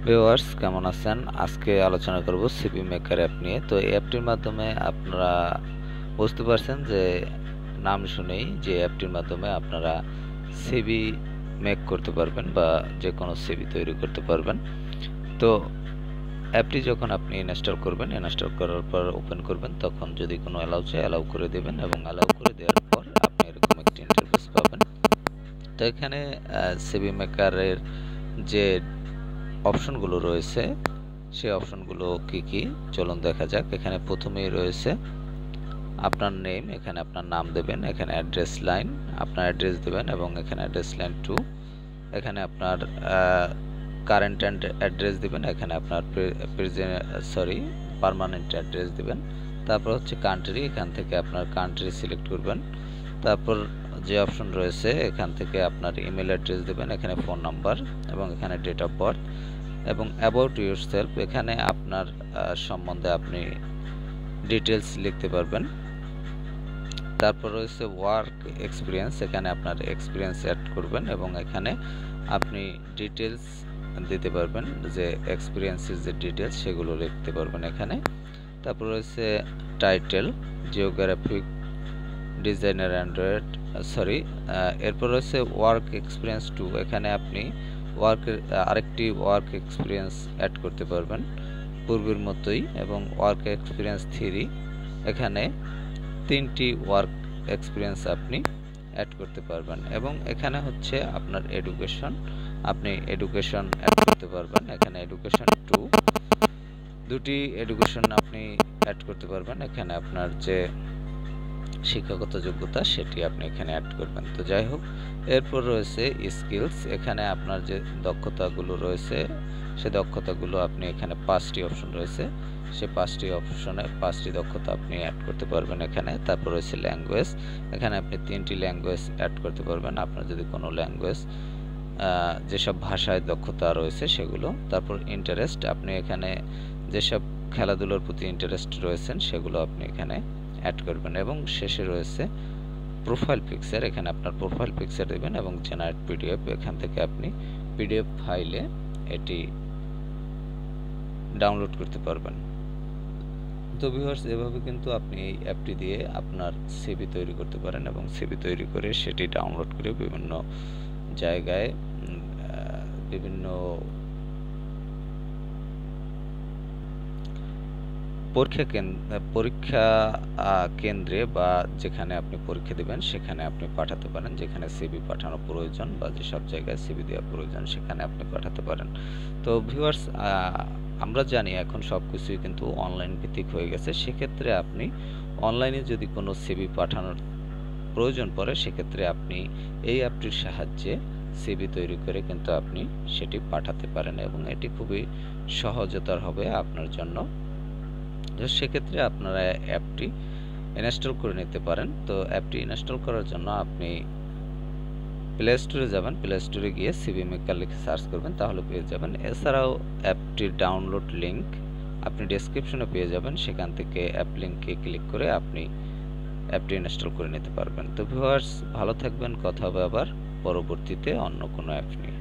Viewers কেমন আছেন? আজকে আলোচনা করব সিভি মেকার অ্যাপ নিয়ে। তো এই অ্যাপটির মাধ্যমে আপনারা বুঝতে পারছেন যে নাম শুনেই যে অ্যাপটির মাধ্যমে আপনারা সিভি মেক করতে পারবেন বা যেকোনো সিভি তৈরি করতে পারবেন। তো অ্যাপটি যখন আপনি ইনস্টল করবেন, ইনস্টল করার পর ওপেন করবেন, তখন যদি কোনো অ্যালাউ চায় অ্যালাউ করে দেবেন এবং অ্যালাউ করে দেওয়ার পর আপনি এরকম একটি ইন্টারফেস পাবেন। তো এখানে সিভি মেকারের যে অপশনগুলো রয়েছে সেই অপশনগুলো কি চলুন দেখা যাক। এখানে প্রথমেই রয়েছে আপনার নেম, এখানে আপনার নাম দেবেন, এখানে অ্যাড্রেস লাইন আপনার অ্যাড্রেস দেবেন এবং এখানে অ্যাড্রেস লাইন 2, এখানে আপনার কারেন্ট অ্যাড্রেস দিবেন, এখানে আপনার পার্মানেন্ট অ্যাড্রেস দিবেন। তারপর হচ্ছে কান্ট্রি, এখান থেকে আপনার কান্ট্রি সিলেক্ট করবেন। তারপর যে অপশন রয়েছে এখান থেকে আপনার ইমেল অ্যাড্রেস দেবেন, এখানে ফোন নাম্বার এবং এখানে ডেট অফ বার্থ এবং অ্যাবাউট ইউরসেলফ, এখানে আপনার সম্বন্ধে আপনি ডিটেলস লিখতে পারবেন। তারপর রয়েছে ওয়ার্ক এক্সপিরিয়েন্স, এখানে আপনার এক্সপিরিয়েন্স অ্যাড করবেন এবং এখানে আপনি ডিটেলস দিতে পারবেন, যে এক্সপিরিয়েন্সের যে ডিটেলস সেগুলো লিখতে পারবেন এখানে। তারপর রয়েছে টাইটেল, জিওগ্রাফিক ডিজাইনার অ্যান্ড্রয়েড এরপর রয়েছে ওয়ার্ক এক্সপিরিয়েন্স 2, এখানে আপনি আরেকটি ওয়ার্ক এক্সপিরিয়েন্স অ্যাড করতে পারবেন পূর্বের মতোই। এবং ওয়ার্ক এক্সপিরিয়েন্স 3, এখানে 3টি ওয়ার্ক এক্সপিরিয়েন্স আপনি অ্যাড করতে পারবেন। এবং এখানে হচ্ছে আপনার এডুকেশন, আপনি এডুকেশন অ্যাড করতে পারবেন, এখানে এডুকেশন 2, দুটি এডুকেশন আপনি অ্যাড করতে পারবেন। এখানে আপনার যে শিক্ষাগত যোগ্যতা সেটি আপনি এখানে অ্যাড করবেন। তো যাই হোক, এরপর রয়েছে স্কিলস, এখানে আপনার যে দক্ষতাগুলো রয়েছে সে দক্ষতাগুলো আপনি এখানে 5টি অপশন রয়েছে, সে 5টি অপশনে 5টি দক্ষতা আপনি অ্যাড করতে পারবেন এখানে। তারপর রয়েছে ল্যাঙ্গুয়েজ, এখানে আপনি 3টি ল্যাঙ্গুয়েজ অ্যাড করতে পারবেন, আপনার যদি কোনো ল্যাঙ্গুয়েজ যেসব ভাষায় দক্ষতা রয়েছে সেগুলো। তারপর ইন্টারেস্ট, আপনি এখানে যেসব খেলাধুলার প্রতি ইন্টারেস্ট রয়েছেন সেগুলো আপনি এখানে অ্যাড করবেন। এবং শেষে রয়েছে প্রোফাইল পিকচার, এখানে আপনার প্রোফাইল পিকচার দেবেন এবং জেনারেট পিডিএফ, এখান থেকে আপনি পিডিএফ ফাইলে এটি ডাউনলোড করতে পারবেন। তো ভিউয়ার্স, এভাবে কিন্তু আপনি এই অ্যাপটি দিয়ে আপনার সিভি তৈরি করতে পারেন এবং সিভি তৈরি করে সেটি ডাউনলোড করে বিভিন্ন জায়গায় বিভিন্ন পরীক্ষা কেন্দ্রে বা যেখানে আপনি পরীক্ষা দেবেন সেখানে আপনি পাঠাতে পারেন, যেখানে সিভি পাঠানো প্রয়োজন বা যেসব জায়গায় সিভি দেওয়া প্রয়োজন সেখানে আপনি পাঠাতে পারেন। তো ভিউয়ার্স, আমরা জানি এখন সব কিছুই কিন্তু অনলাইন ভিত্তিক হয়ে গেছে। সেক্ষেত্রে আপনি অনলাইনে যদি কোনো সিভি পাঠানোর প্রয়োজন পড়ে সেক্ষেত্রে আপনি এই অ্যাপটির সাহায্যে সিভি তৈরি করে কিন্তু আপনি সেটি পাঠাতে পারেন এবং এটি খুবই সহজতর হবে আপনার জন্য। সেক্ষেত্রে আপনারা অ্যাপটি ইনস্টল করে নিতে পারেন। তো অ্যাপটি ইনস্টল করার জন্য আপনি প্লে স্টোরে যাবেন, প্লে স্টোরে গিয়ে সিভি মেকার লিখে সার্চ করবেন, তাহলে পেয়ে যাবেন। এছাড়াও অ্যাপটির ডাউনলোড লিঙ্ক আপনি ডেসক্রিপশনে পেয়ে যাবেন, সেখান থেকে অ্যাপ লিঙ্কে ক্লিক করে আপনি অ্যাপটি ইনস্টল করে নিতে পারবেন। তো ভিউয়ার্স, ভালো থাকবেন, কথা হবে আবার পরবর্তীতে অন্য কোনো অ্যাপ নিয়ে।